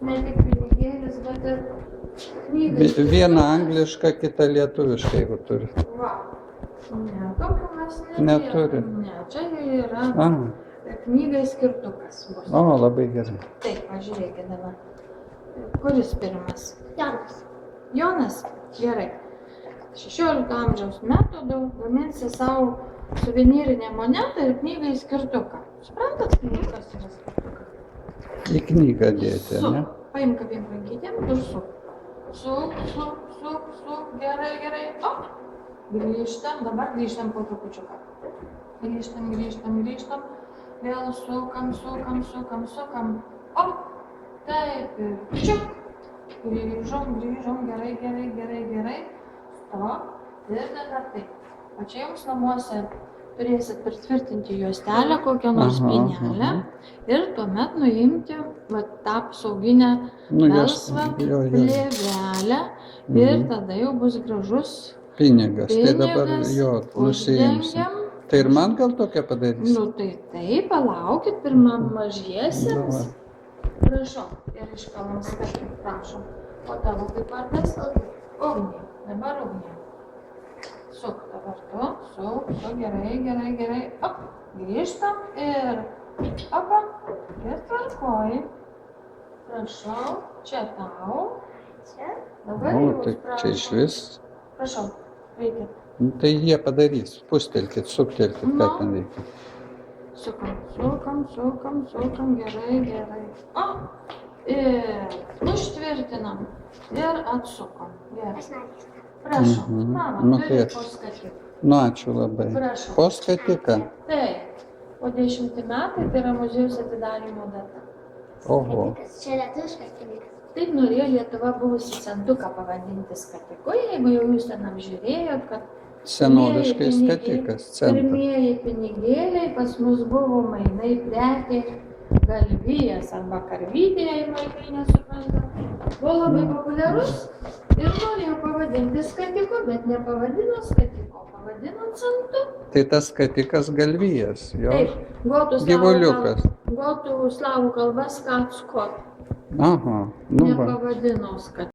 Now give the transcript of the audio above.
Ne tik pinigėlis, bet ir knygai. Viena angliška, kita lietuviška, jeigu turi. Va. Ne, tokio mes Neturi. Ne, čia yra Aha. knygai skirtukas bus. O, labai gerai. Taip, pažiūrėkit dabar. Kuris pirmas? Jonas. Jonas? Gerai. 16 amžiaus metodu gaminsi savo suvenyrinę monetą ir knygai skirtuką. Suprantat, kas yra skirtukas? Į knygą dėti, ne? Paimk abiem rankytėm ir suk. Suk. Gerai. O! Grįžtam. Dabar grįžtam po trupučiuką. Grįžtam. Vėl sukam. O! Taip. Čiuk. Grįžom. Gerai. Stop. Ir tada taip. O čia jums namuose turėsit pritvirtinti juostelę, kokią nors spynelę ir tuomet nuimti va, tą apsauginę melsvą plėvelę ir tada jau bus gražus Pinigas. Tai dabar jo nusiimsim. uždengiam. Tai ir man gal tokią padarysi? Nu tai taip, palaukit pirmam mažiesiems. Prašau, ir iškalam skaitim, prašom. O tavo kaip vardas? Ugnė. Dabar Ugnė. Suk dabar tu, suk, gerai. Op, grįžtam ir opa, ir tvarkoj. Prašau, čia tau. Čia. Dabar O, jūs tai čia iš vis. Prašau, reikia. Nu, tai jie padarys. Pustelkit, suktelkit, ką ten reikia. Sukam, gerai. O, ir užtvirtinam ir atsukom. Gerai. Aš matys. Prašau, Mhm. mama, Nu, turi tai aš- poskatį. Nu, ačiū labai. Prašau. Poskatiką? Taip, po 10 metai tai yra muziejaus atidarymo data. Oho. Skatikas. Čia lietuviškas skatikas. Taip norėjo Lietuva buvusi centuką pavadinti skatiku, jeigu jau jūs ten apžiūrėjot, kad Senoviškai skatikas, centas. pirmieji pinigėliai pas mus buvo mainai prekė galvijas arba karvytė, jeigu vaikai nesupranta. Buvo labai populiarus ir norėjo pavadinti skatiku, bet nepavadino skatiku, pavadino centu. Tai tas skatikas galvijas, jo. Taip, Gyvuliukas. gotų slavų kalba skatskot, Aha, nu va. nepavadino skatiku.